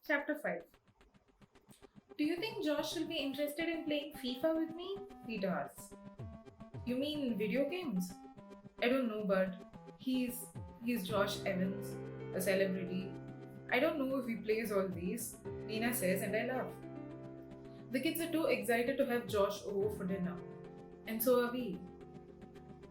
Chapter 5. Do you think Josh will be interested in playing FIFA with me? Peter asks. You mean video games? I don't know, but he's Josh Evans, a celebrity. I don't know if he plays all these, Nina says, and I laugh. The kids are too excited to have Josh over for dinner. And so are we.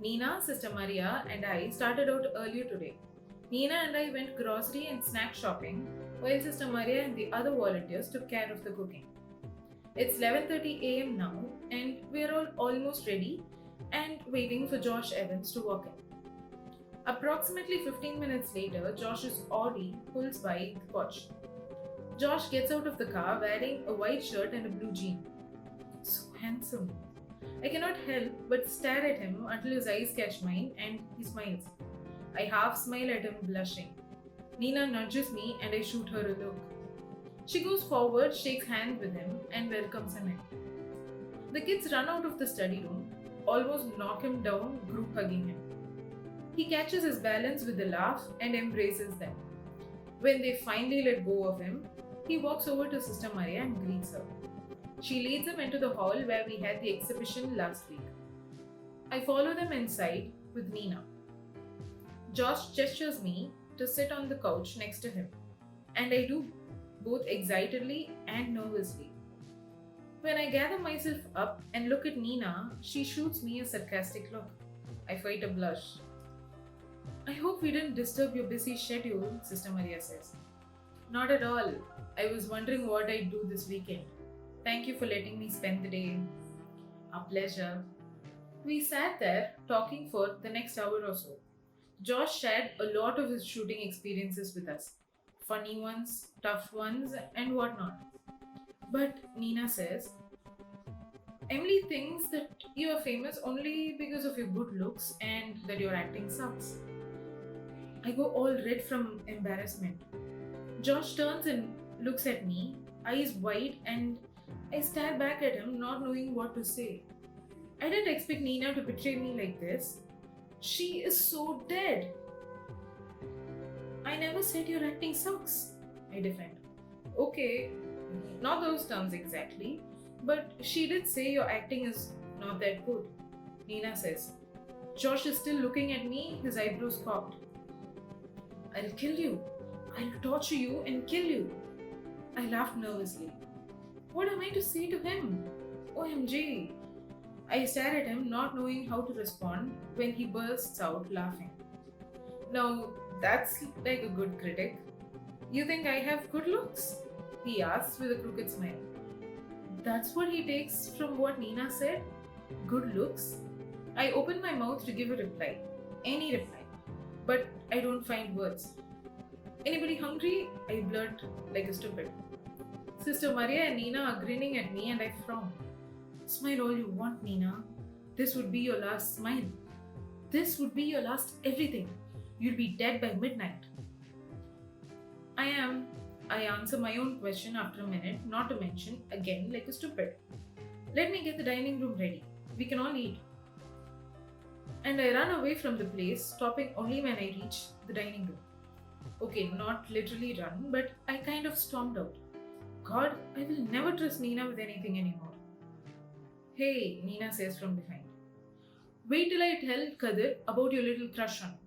Nina, Sister Maria, and I started out earlier today. Nina and I went grocery and snack shopping, while Sister Maria and the other volunteers took care of the cooking. It's 11:30 a.m. now, and we're all almost ready and waiting for Josh Evans to walk in. Approximately 15 minutes later, Josh's Audi pulls by the porch. Josh gets out of the car wearing a white shirt and a blue jean. So handsome. I cannot help but stare at him until his eyes catch mine and he smiles. I half smile at him, blushing. Nina nudges me and I shoot her a look. She goes forward, shakes hands with him, and welcomes him in. The kids run out of the study room, almost knock him down, group hugging him. He catches his balance with a laugh and embraces them. When they finally let go of him, he walks over to Sister Maria and greets her. She leads him into the hall where we had the exhibition last week. I follow them inside with Nina. Josh gestures me to sit on the couch next to him, and I do, both excitedly and nervously. When I gather myself up and look at Nina, she shoots me a sarcastic look. I fight a blush. I hope we didn't disturb your busy schedule, Sister Maria says. Not at all. I was wondering what I'd do this weekend. Thank you for letting me spend the day. A pleasure. We sat there talking for the next hour or so. Josh shared a lot of his shooting experiences with us, funny ones, tough ones, and whatnot. But Nina says, Emily thinks that you are famous only because of your good looks and that your acting sucks. I go all red from embarrassment. Josh turns and looks at me, eyes wide, and I stare back at him, not knowing what to say. I didn't expect Nina to betray me like this. She is so dead. I never said your acting sucks, I defend. Okay, not those terms exactly, but she did say your acting is not that good, Nina says. Josh is still looking at me, his eyebrows cocked. I'll kill you. I'll torture you and kill you. I laughed nervously. What am I to say to him? OMG. I stare at him, not knowing how to respond, when he bursts out laughing. Now, that's like a good critic. You think I have good looks? He asks with a crooked smile. That's what he takes from what Nina said? Good looks? I open my mouth to give a reply. Any reply. But I don't find words. Anybody hungry? I blurt like a stupid. Sister Maria and Nina are grinning at me and I frown. Smile all you want, Nina. This would be your last smile. This would be your last everything. You'll be dead by midnight. I am. I answer my own question after a minute, not to mention, again, like a stupid. Let me get the dining room ready. We can all eat. And I run away from the place, stopping only when I reach the dining room. Okay, not literally run, but I kind of stormed out. God, I will never trust Nina with anything anymore. Hey, Nina says from behind. Wait till I tell Kadir about your little crush on him,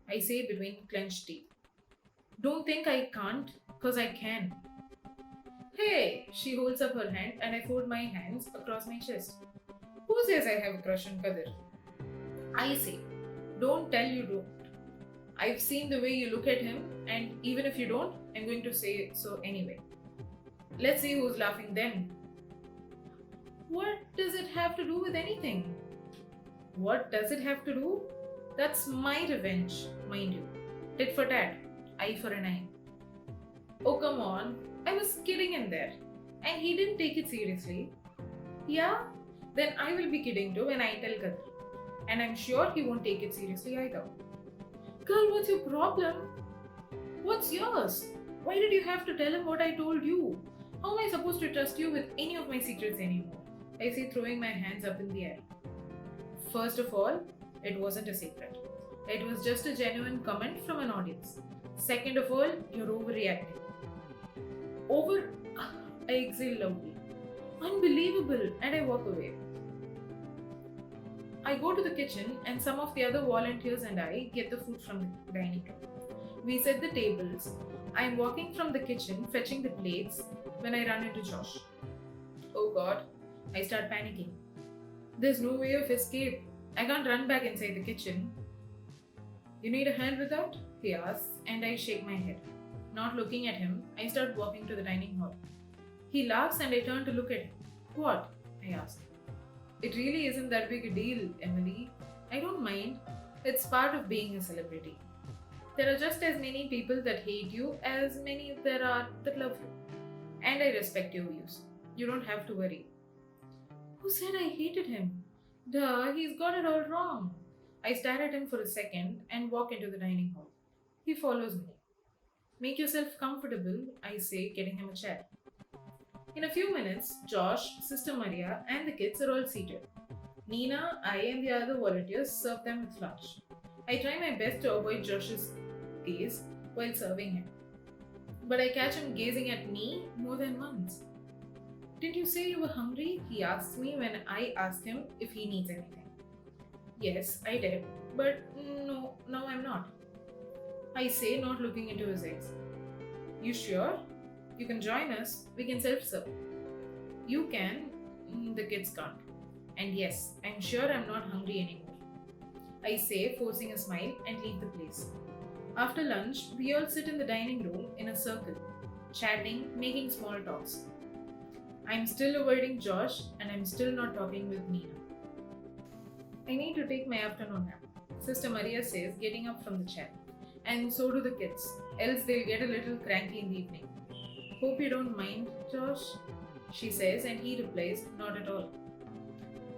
I say between clenched teeth. Don't think I can't, cause I can. Hey, she holds up her hand and I fold my hands across my chest. Who says I have a crush on Kadir? I say, don't tell you don't. I've seen the way you look at him, and even if you don't, I'm going to say so anyway. Let's see who's laughing then. What does it have to do with anything? What does it have to do? That's my revenge, mind you. Tit for tat, eye for an eye. Oh, come on. I was kidding in there. And he didn't take it seriously. Yeah? Then I will be kidding too when I tell Kadir. And I'm sure he won't take it seriously either. Girl, what's your problem? What's yours? Why did you have to tell him what I told you? How am I supposed to trust you with any of my secrets anymore? I say, throwing my hands up in the air. First of all, it wasn't a secret. It was just a genuine comment from an audience. Second of all, you're overreacting. Over. I exhale loudly. Unbelievable, and I walk away. I go to the kitchen, and some of the other volunteers and I get the food from the dining room. We set the tables. I am walking from the kitchen, fetching the plates, when I run into Josh. Oh god, I start panicking. There's no way of escape. I can't run back inside the kitchen. You need a hand with that? He asks, and I shake my head. Not looking at him, I start walking to the dining hall. He laughs and I turn to look at him. What? I ask. It really isn't that big a deal, Emily. I don't mind. It's part of being a celebrity. There are just as many people that hate you as many there are that love you. And I respect your views. You don't have to worry. Who said I hated him? Duh, he's got it all wrong. I stare at him for a second and walk into the dining hall. He follows me. Make yourself comfortable, I say, getting him a chair. In a few minutes, Josh, Sister Maria, and the kids are all seated. Nina, I, and the other volunteers serve them with lunch. I try my best to avoid Josh's gaze while serving him. But I catch him gazing at me more than once. Didn't you say you were hungry? He asks me when I ask him if he needs anything. Yes, I did, but no, now I'm not. I say, not looking into his eyes. You sure? You can join us. We can self-serve. You can. The kids can't. And yes, I'm sure I'm not hungry anymore. I say, forcing a smile, and leave the place. After lunch, we all sit in the dining room in a circle, chatting, making small talks. I'm still avoiding Josh, and I'm still not talking with Nina. I need to take my afternoon nap, Sister Maria says, getting up from the chair. And so do the kids, else they'll get a little cranky in the evening. Hope you don't mind, Josh, she says, and he replies, not at all.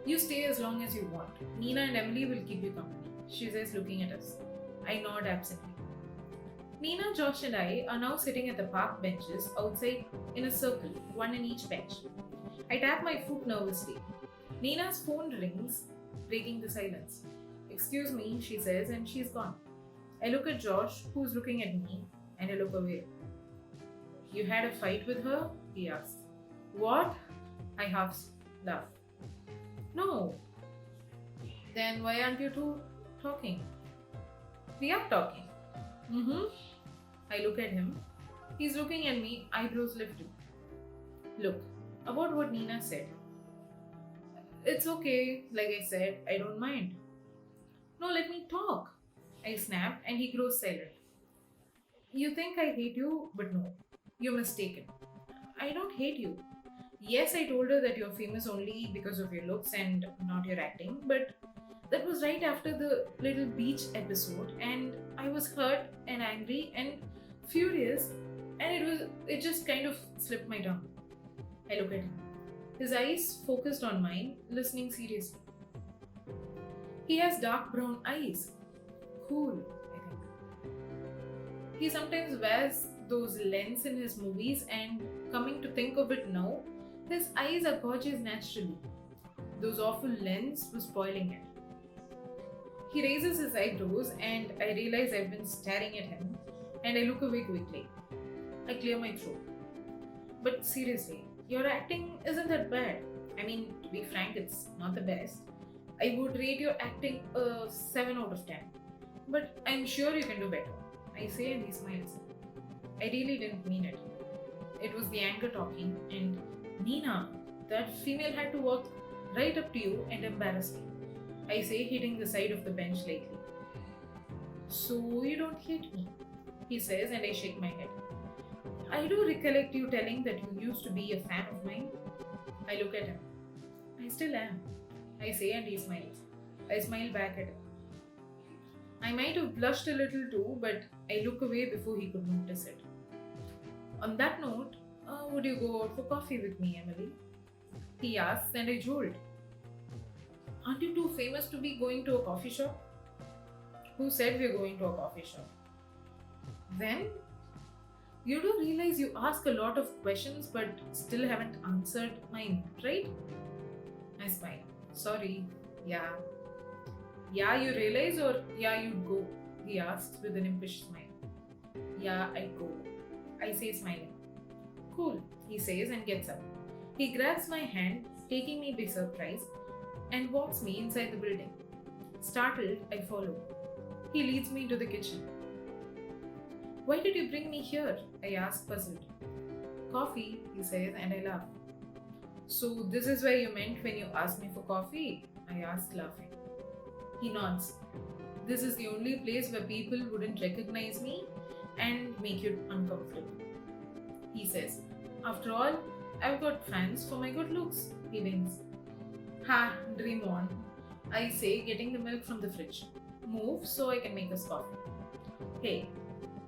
You stay as long as you want. Nina and Emily will keep you company, she says, looking at us. I nod absently. Nina, Josh, and I are now sitting at the park benches outside in a circle, one in each bench. I tap my foot nervously. Nina's phone rings, breaking the silence. Excuse me, she says, and she's gone. I look at Josh, who's looking at me, and I look away. You had a fight with her? He asks. What? I half laugh. No. Then why aren't you two talking? We are talking. I look at him. He's looking at me, eyebrows lifted. Look, about what Nina said. It's okay, like I said, I don't mind. No, let me talk. I snap and he grows silent. You think I hate you, but no. You're mistaken. I don't hate you. Yes, I told her that you're famous only because of your looks and not your acting, but that was right after the little beach episode, and I was hurt and angry and furious, and it just kind of slipped my tongue. I look at him. His eyes focused on mine, listening seriously. He has dark brown eyes. Cool, I think. He sometimes wears those lenses in his movies, and coming to think of it now, his eyes are gorgeous naturally. Those awful lenses were spoiling it. He raises his eyebrows and I realize I've been staring at him, and I look away quickly. I clear my throat. But seriously, your acting isn't that bad. I mean, to be frank, it's not the best. I would rate your acting a 7 out of 10. But I'm sure you can do better, I say, and he smiles. I really didn't mean it. It was the anger talking, and Nina, that female had to walk right up to you and embarrass me, I say, hitting the side of the bench lightly. So you don't hate me, he says, and I shake my head. I do recollect you telling that you used to be a fan of mine. I look at him. I still am, I say, and he smiles. I smile back at him. I might have blushed a little too, but I look away before he could notice it. On that note, would you go out for coffee with me, Emily? He asks, and I jolt. Aren't you too famous to be going to a coffee shop? Who said we're going to a coffee shop? Then, you do realize you ask a lot of questions but still haven't answered mine, right? I smile. Sorry. Yeah. Yeah, you realize, or yeah, you'd go? He asks with an impish smile. Yeah, I'd go, I say, smiling. Cool, he says and gets up. He grabs my hand, taking me by surprise, and walks me inside the building. Startled, I follow. He leads me into the kitchen. Why did you bring me here? I ask, puzzled. Coffee, he says, and I laugh. So, this is where you meant when you asked me for coffee? I ask, laughing. He nods. This is the only place where people wouldn't recognize me and make you uncomfortable. He says, after all, I've got fans for my good looks. He winks. Ha, dream on. I say, getting the milk from the fridge. Move so I can make us coffee. Hey,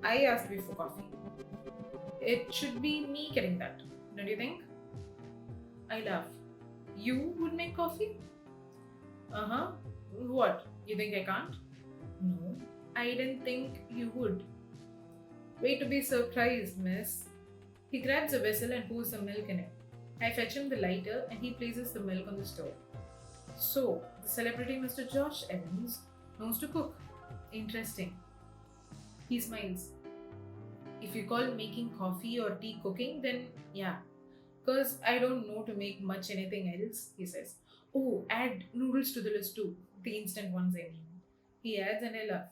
I asked you for coffee. It should be me getting that, don't you think? I laugh. You would make coffee? Uh huh. What? You think I can't? No, I didn't think you would. Wait to be surprised, miss. He grabs a vessel and pours the milk in it. I fetch him the lighter and he places the milk on the stove. So, the celebrity Mr. Josh Evans knows to cook. Interesting. He smiles. If you call making coffee or tea cooking, then yeah. Because I don't know to make much anything else, he says. Oh, add noodles to the list too. The instant ones, I mean. He adds and I laugh.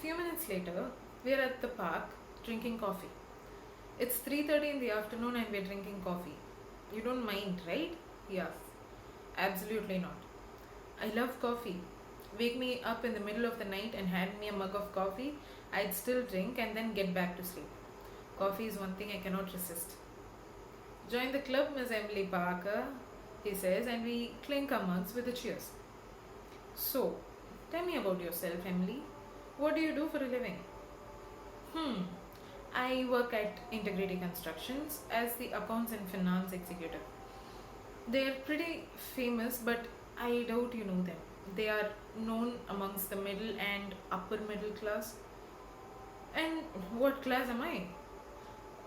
Few minutes later, we're at the park drinking coffee. It's 3:30 in the afternoon and we're drinking coffee. You don't mind, right? He asks. Absolutely not. I love coffee. Wake me up in the middle of the night and hand me a mug of coffee, I'd still drink and then get back to sleep. Coffee is one thing I cannot resist. Join the club, Miss Emily Parker, he says, and we clink our mugs with a cheers. So, tell me about yourself, Emily. What do you do for a living? Hmm, I work at Integrity Constructions as the Accounts and Finance Executive. They're pretty famous, but I doubt you know them. They are known amongst the middle and upper middle class. And what class am I?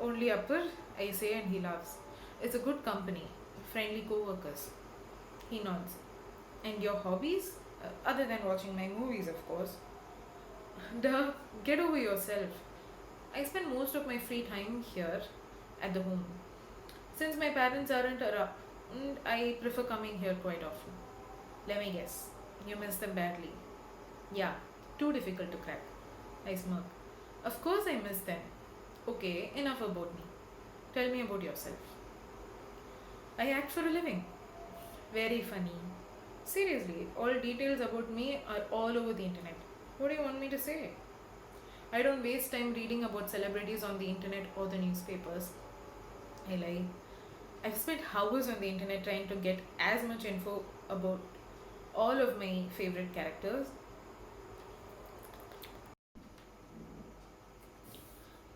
Only upper, I say, and he laughs. It's a good company, friendly co workers. He nods. And your hobbies? Other than watching my movies, of course. Duh, get over yourself. I spend most of my free time here at the home. Since my parents aren't around, I prefer coming here quite often. Let me guess, you miss them badly. Yeah, too difficult to crack. I smirk. Of course I miss them. Okay, enough about me. Tell me about yourself. I act for a living. Very funny. Seriously, all details about me are all over the internet. What do you want me to say? I don't waste time reading about celebrities on the internet or the newspapers. I lie. I've spent hours on the internet trying to get as much info about all of my favorite characters.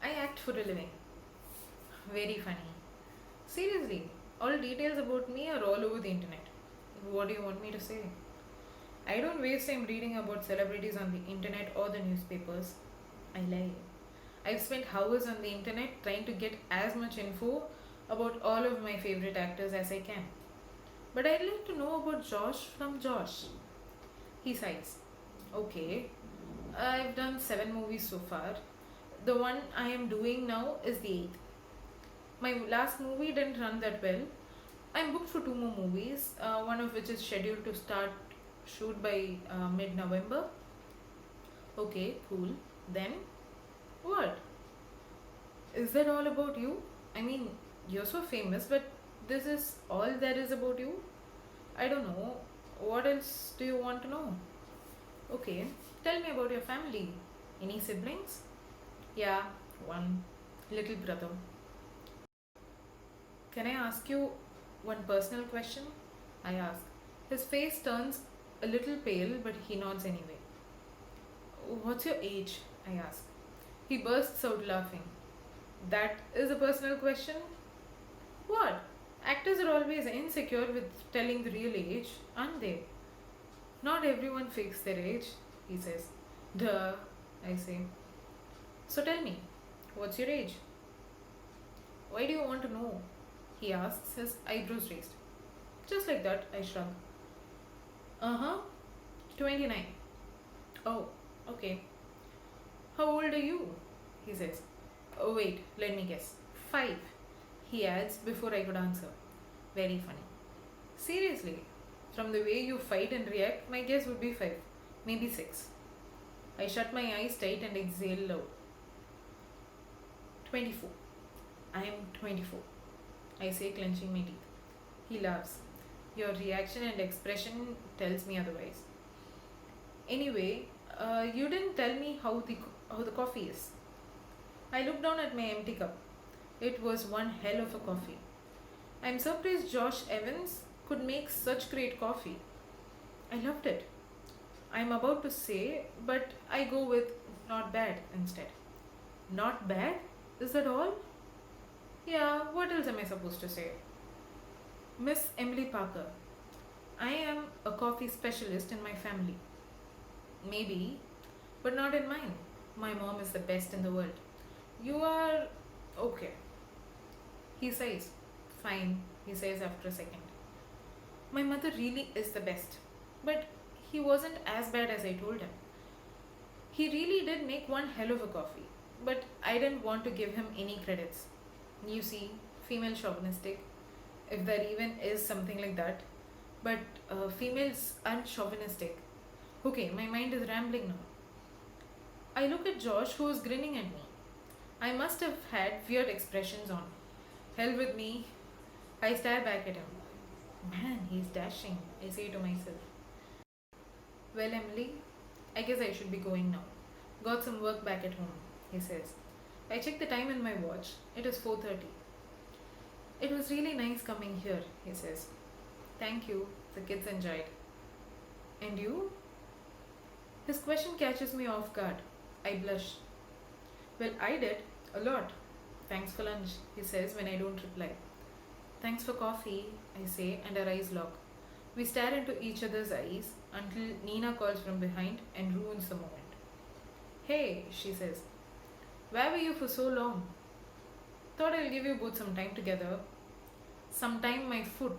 I act for a living. Very funny. Seriously, all details about me are all over the internet. What do you want me to say? I don't waste time reading about celebrities on the internet or the newspapers. I lie. I've spent hours on the internet trying to get as much info about all of my favorite actors as I can. But I'd like to know about Josh from Josh. He sighs. Okay, I've done 7 movies so far. The one I am doing now is the eighth. My last movie didn't run that well. I'm booked for 2 more movies, one of which is scheduled to start shoot by mid November. Okay, cool. Then, what? Is that all about you? I mean, you're so famous, but this is all there is about you? I don't know. What else do you want to know? Okay, tell me about your family. Any siblings? Yeah, one little brother. Can I ask you one personal question? I ask. His face turns a little pale, but he nods anyway. What's your age? I ask. He bursts out laughing. That is a personal question? What? Actors are always insecure with telling the real age, aren't they? Not everyone fakes their age, he says. Duh, I say. So tell me, what's your age? Why do you want to know? He asks, his eyebrows raised. Just like that, I shrug. Uh huh, 29. Oh, okay. How old are you? He says. Oh, wait, let me guess. 5, he adds before I could answer. Very funny. Seriously, from the way you fight and react, my guess would be 5, maybe 6. I shut my eyes tight and exhale loud. 24. I am 24. I say, clenching my teeth. He laughs. Your reaction and expression tells me otherwise. Anyway, you didn't tell me how the coffee is. I looked down at my empty cup. It was one hell of a coffee. I'm surprised Josh Evans could make such great coffee. I loved it. I'm about to say, but I go with not bad instead. Not bad? Is that all? Yeah, what else am I supposed to say? Miss Emily Parker. I am a coffee specialist in my family. Maybe, but not in mine. My mom is the best in the world. You are okay. He says, fine, he says after a second. My mother really is the best. But he wasn't as bad as I told him. He really did make one hell of a coffee. But I didn't want to give him any credits. You see, female chauvinistic, if there even is something like that. But females aren't chauvinistic. Okay, my mind is rambling now. I look at Josh, who is grinning at me. I must have had weird expressions on. Hell with me. I stare back at him. Man, he's dashing, I say to myself. Well, Emily, I guess I should be going now. Got some work back at home, he says. I check the time in my watch. It is 4:30. It was really nice coming here, he says. Thank you, the kids enjoyed. And you? His question catches me off guard. I blush. Well, I did. A lot. Thanks for lunch, he says when I don't reply. Thanks for coffee, I say, and our eyes lock. We stare into each other's eyes until Nina calls from behind and ruins the moment. Hey, she says. Where were you for so long? Thought I'll give you both some time together. Some time, my foot.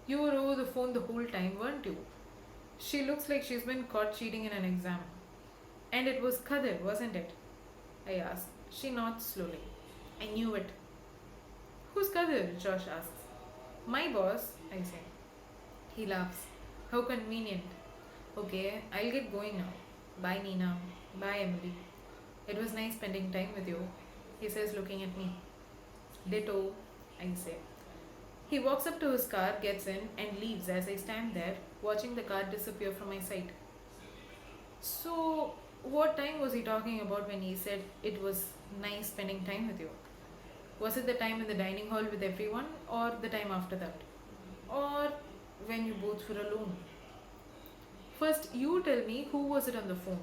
You were over the phone the whole time, weren't you? She looks like she's been caught cheating in an exam. And it was Kadir, wasn't it? I ask. She nods slowly. I knew it. Who's Kadir? Josh asks. My boss, I say. He laughs. How convenient. Okay, I'll get going now. Bye, Nina. Bye, Emily. It was nice spending time with you, he says, looking at me. Ditto, I say. He walks up to his car, gets in, and leaves as I stand there, watching the car disappear from my sight. So, what time was he talking about when he said it was nice spending time with you? Was it the time in the dining hall with everyone, or the time after that? Or when you both were alone? First, you tell me who was it on the phone?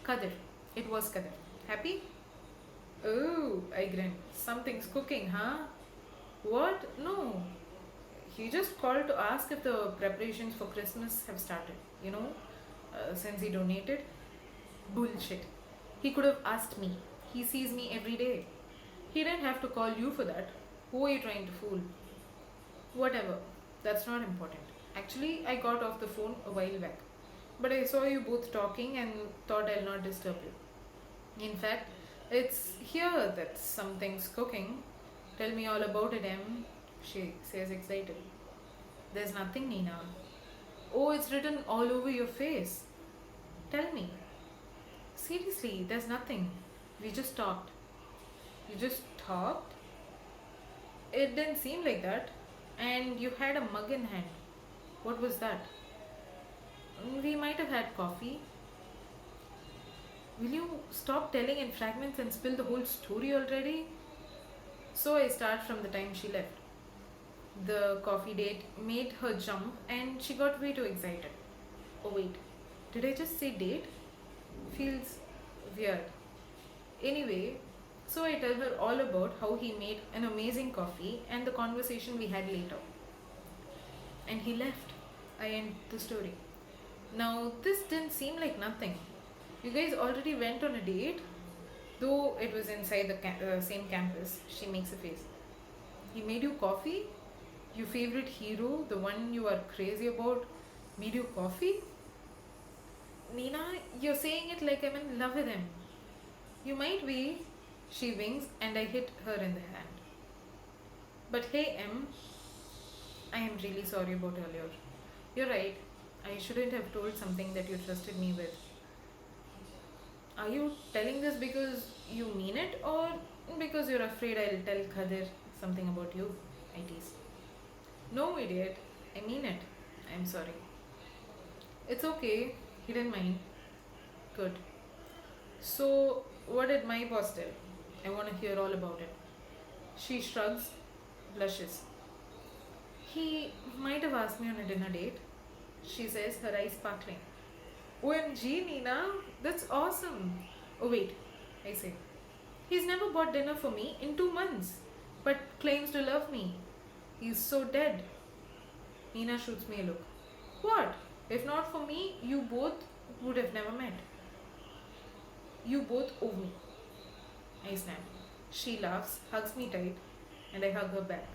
Kadir. It was Kadir. Happy? Oh, I grinned. Something's cooking, huh? What? No. He just called to ask if the preparations for Christmas have started. Since he donated. Bullshit. He could have asked me. He sees me every day. He didn't have to call you for that. Who are you trying to fool? Whatever. That's not important. Actually, I got off the phone a while back. But I saw you both talking and thought I'll not disturb you. In fact, it's here that something's cooking. Tell me all about it, Em. She says excited. There's nothing, Nina. Oh, it's written all over your face. Tell me. Seriously, there's nothing. We just talked. You just talked? It didn't seem like that. And you had a mug in hand. What was that? We might have had coffee. Will you stop telling in fragments and spill the whole story already? So I start from the time she left. The coffee date made her jump and she got way too excited. Oh, wait, did I just say date? Feels weird. Anyway, so I tell her all about how he made an amazing coffee and the conversation we had later. And he left. I end the story. Now, this didn't seem like nothing. You guys already went on a date? Though it was inside the same campus, she makes a face. He made you coffee? Your favorite hero, the one you are crazy about, made you coffee? Nina, you're saying it like I'm in love with him. You might be. She winks and I hit her in the hand. But hey, Em, I am really sorry about earlier. You're right. I shouldn't have told something that you trusted me with. Are you telling this because you mean it or because you're afraid I'll tell Khadir something about you? I tease. No, idiot. I mean it. I'm sorry. It's okay. He didn't mind. Good. So, what did my boss tell? I want to hear all about it. She shrugs, blushes. He might have asked me on a dinner date. She says, her eyes sparkling. OMG, Nina, that's awesome. Oh, wait, I say. He's never bought dinner for me in 2 months, but claims to love me. He's so dead. Nina shoots me a look. What? If not for me, you both would have never met. You both owe me. I snap. She laughs, hugs me tight, and I hug her back.